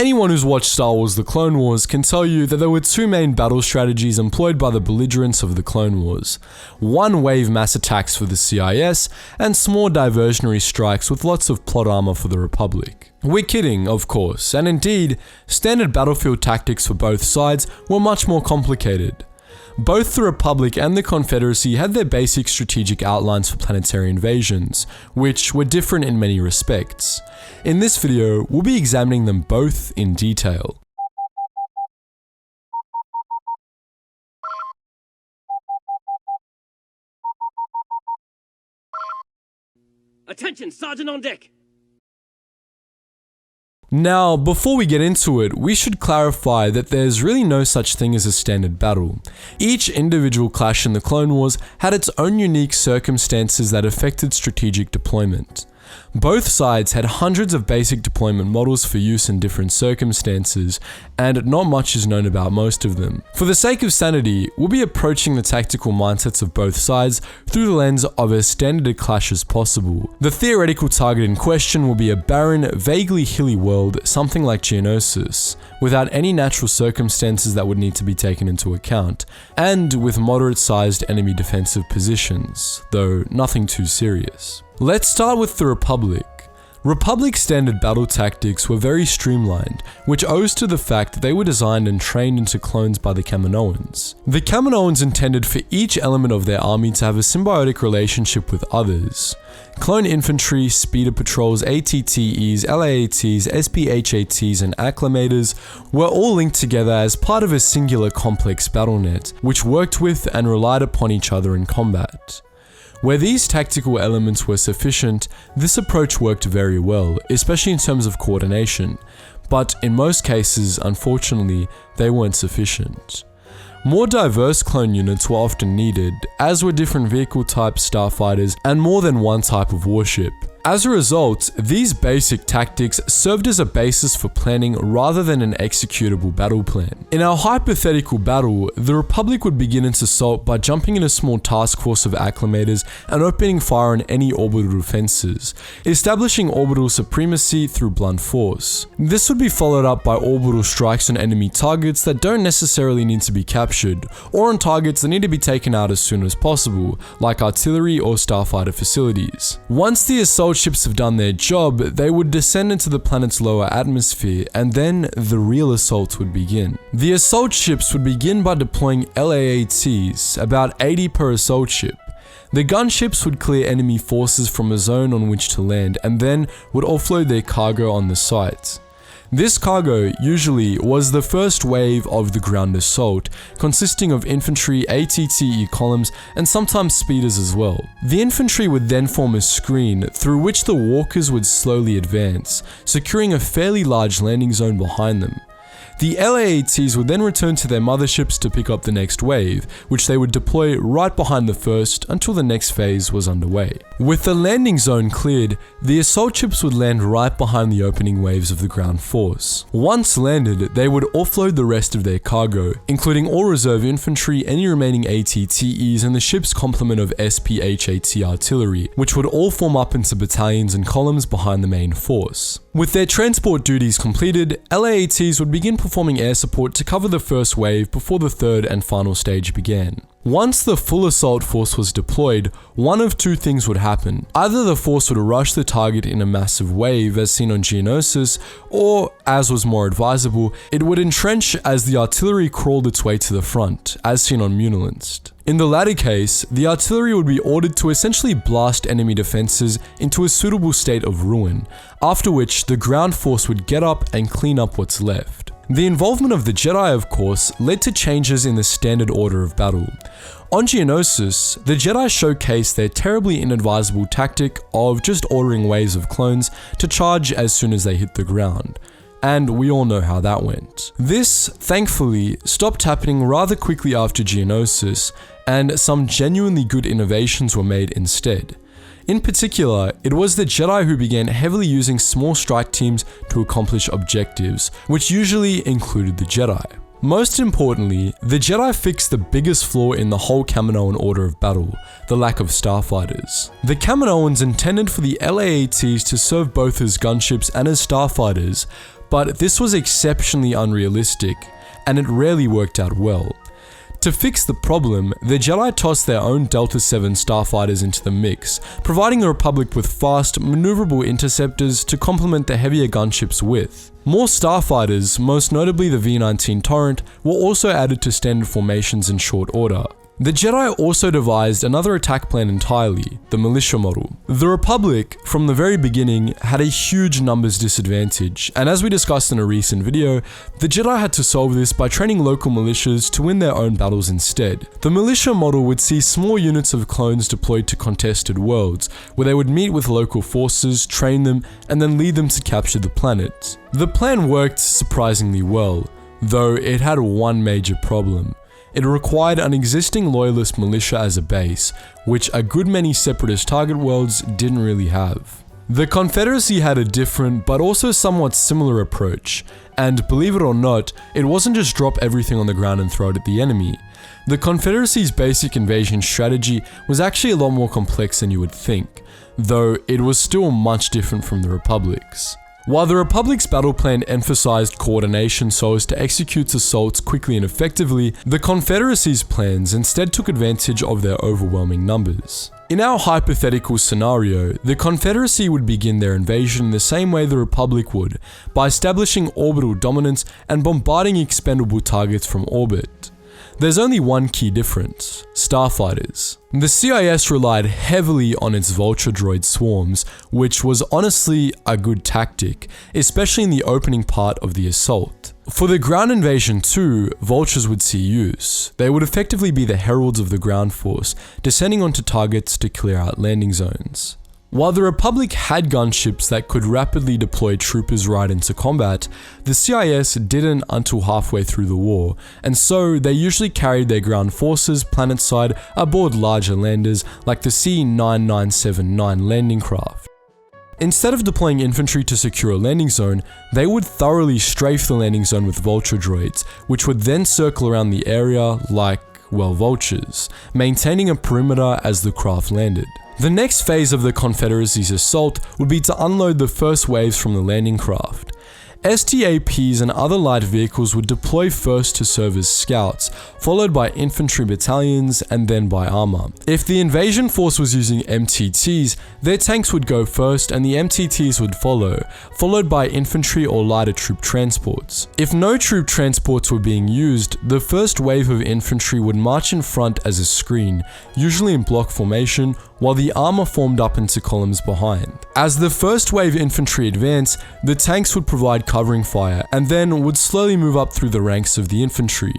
Anyone who's watched Star Wars The Clone Wars can tell you that there were two main battle strategies employed by the belligerents of the Clone Wars. One-wave mass attacks for the CIS, and small diversionary strikes with lots of plot armor for the Republic. We're kidding, of course, and indeed, standard battlefield tactics for both sides were much more complicated. Both the Republic and the Confederacy had their basic strategic outlines for planetary invasions, which were different in many respects. In this video, we'll be examining them both in detail. Attention, Sergeant on deck! Now, before we get into it, we should clarify that there's really no such thing as a standard battle. Each individual clash in the Clone Wars had its own unique circumstances that affected strategic deployment. Both sides had hundreds of basic deployment models for use in different circumstances, and not much is known about most of them. For the sake of sanity, we'll be approaching the tactical mindsets of both sides through the lens of as standard a clash as possible. The theoretical target in question will be a barren, vaguely hilly world, something like Geonosis, without any natural circumstances that would need to be taken into account, and with moderate-sized enemy defensive positions, though nothing too serious. Let's start with the Republic. Republic standard battle tactics were very streamlined, which owes to the fact that they were designed and trained into clones by the Kaminoans. The Kaminoans intended for each element of their army to have a symbiotic relationship with others. Clone infantry, speeder patrols, ATTEs, LAATs, SPHATs, and acclimators were all linked together as part of a singular complex battle net, which worked with and relied upon each other in combat. Where these tactical elements were sufficient, this approach worked very well, especially in terms of coordination, but in most cases, unfortunately, they weren't sufficient. More diverse clone units were often needed, as were different vehicle types, starfighters, and more than one type of warship. As a result, these basic tactics served as a basis for planning rather than an executable battle plan. In our hypothetical battle, the Republic would begin its assault by jumping in a small task force of acclimators and opening fire on any orbital defenses, establishing orbital supremacy through blunt force. This would be followed up by orbital strikes on enemy targets that don't necessarily need to be captured, or on targets that need to be taken out as soon as possible, like artillery or starfighter facilities. Once the assault ships have done their job, they would descend into the planet's lower atmosphere, and then the real assault would begin. The assault ships would begin by deploying LAATs, about 80 per assault ship. The gunships would clear enemy forces from a zone on which to land, and then would offload their cargo on the site. This cargo usually was the first wave of the ground assault, consisting of infantry, ATTE columns, and sometimes speeders as well. The infantry would then form a screen through which the walkers would slowly advance, securing a fairly large landing zone behind them. The LAATs would then return to their motherships to pick up the next wave, which they would deploy right behind the first until the next phase was underway. With the landing zone cleared, the assault ships would land right behind the opening waves of the ground force. Once landed, they would offload the rest of their cargo, including all reserve infantry, any remaining ATTEs, and the ship's complement of SPHAT artillery, which would all form up into battalions and columns behind the main force. With their transport duties completed, LAATs would begin performing air support to cover the first wave before the third and final stage began. Once the full assault force was deployed, one of two things would happen. Either the force would rush the target in a massive wave as seen on Geonosis, or, as was more advisable, it would entrench as the artillery crawled its way to the front, as seen on Visualised. In the latter case, the artillery would be ordered to essentially blast enemy defenses into a suitable state of ruin, after which the ground force would get up and clean up what's left. The involvement of the Jedi, of course, led to changes in the standard order of battle. On Geonosis, the Jedi showcased their terribly inadvisable tactic of just ordering waves of clones to charge as soon as they hit the ground. And we all know how that went. This, thankfully, stopped happening rather quickly after Geonosis, and some genuinely good innovations were made instead. In particular, it was the Jedi who began heavily using small strike teams to accomplish objectives, which usually included the Jedi. Most importantly, the Jedi fixed the biggest flaw in the whole Kaminoan order of battle, the lack of starfighters. The Kaminoans intended for the LAATs to serve both as gunships and as starfighters, but this was exceptionally unrealistic, and it rarely worked out well. To fix the problem, the Jedi tossed their own Delta 7 starfighters into the mix, providing the Republic with fast, maneuverable interceptors to complement the heavier gunships with. More starfighters, most notably the V-19 Torrent, were also added to standard formations in short order. The Jedi also devised another attack plan entirely, the militia model. The Republic, from the very beginning, had a huge numbers disadvantage, and as we discussed in a recent video, the Jedi had to solve this by training local militias to win their own battles instead. The militia model would see small units of clones deployed to contested worlds, where they would meet with local forces, train them, and then lead them to capture the planet. The plan worked surprisingly well, though it had one major problem. It required an existing loyalist militia as a base, which a good many separatist target worlds didn't really have. The Confederacy had a different, but also somewhat similar approach, and believe it or not, it wasn't just drop everything on the ground and throw it at the enemy. The Confederacy's basic invasion strategy was actually a lot more complex than you would think, though it was still much different from the Republic's. While the Republic's battle plan emphasized coordination so as to execute assaults quickly and effectively, the Confederacy's plans instead took advantage of their overwhelming numbers. In our hypothetical scenario, the Confederacy would begin their invasion in the same way the Republic would, by establishing orbital dominance and bombarding expendable targets from orbit. There's only one key difference: starfighters. The CIS relied heavily on its vulture droid swarms, which was honestly a good tactic, especially in the opening part of the assault. For the ground invasion too, vultures would see use. They would effectively be the heralds of the ground force, descending onto targets to clear out landing zones. While the Republic had gunships that could rapidly deploy troopers right into combat, the CIS didn't until halfway through the war, and so they usually carried their ground forces planetside aboard larger landers like the C-9979 landing craft. Instead of deploying infantry to secure a landing zone, they would thoroughly strafe the landing zone with vulture droids, which would then circle around the area like, well, vultures, maintaining a perimeter as the craft landed. The next phase of the Confederacy's assault would be to unload the first waves from the landing craft. STAPs and other light vehicles would deploy first to serve as scouts, followed by infantry battalions and then by armor. If the invasion force was using MTTs, their tanks would go first and the MTTs would follow, followed by infantry or lighter troop transports. If no troop transports were being used, the first wave of infantry would march in front as a screen, usually in block formation, while the armor formed up into columns behind. As the first wave infantry advanced, the tanks would provide covering fire and then would slowly move up through the ranks of the infantry.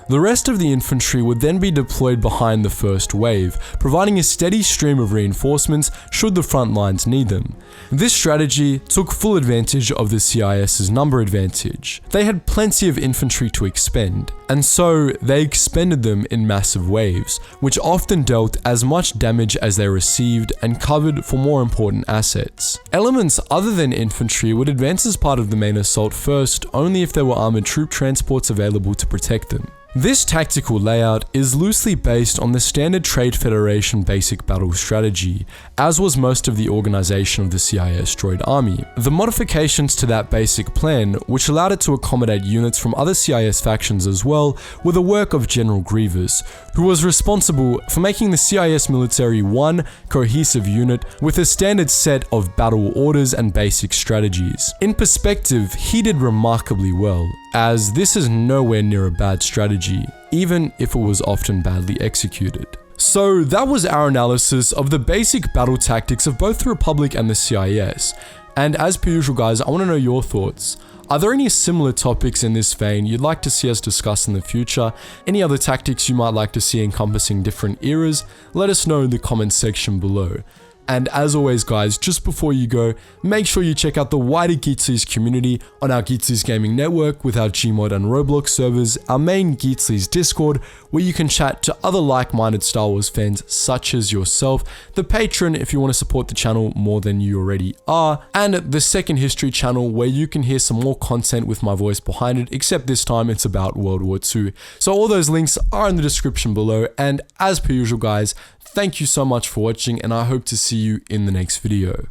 The rest of the infantry would then be deployed behind the first wave, providing a steady stream of reinforcements should the front lines need them. This strategy took full advantage of the CIS's number advantage. They had plenty of infantry to expend, and so they expended them in massive waves, which often dealt as much damage as they received and covered for more important assets. Elements other than infantry would advance as part of the main assault first only if there were armored troop transports available to protect them. This tactical layout is loosely based on the standard Trade Federation basic battle strategy, as was most of the organization of the CIS droid army. The modifications to that basic plan, which allowed it to accommodate units from other CIS factions as well, were the work of General Grievous, who was responsible for making the CIS military one cohesive unit with a standard set of battle orders and basic strategies. In perspective, he did remarkably well, as this is nowhere near a bad strategy, even if it was often badly executed. So that was our analysis of the basic battle tactics of both the Republic and the CIS, and as per usual guys, I want to know your thoughts. Are there any similar topics in this vein you'd like to see us discuss in the future? Any other tactics you might like to see encompassing different eras? Let us know in the comments section below. And as always guys, just before you go, make sure you check out the wider Geetsly's community on our Geetsly's gaming network with our Gmod and Roblox servers, our main Geetsly's Discord, where you can chat to other like-minded Star Wars fans such as yourself, the Patreon if you want to support the channel more than you already are, and the Second History channel where you can hear some more content with my voice behind it, except this time it's about World War II. So all those links are in the description below, and as per usual guys, thank you so much for watching and I hope to see you in the next video.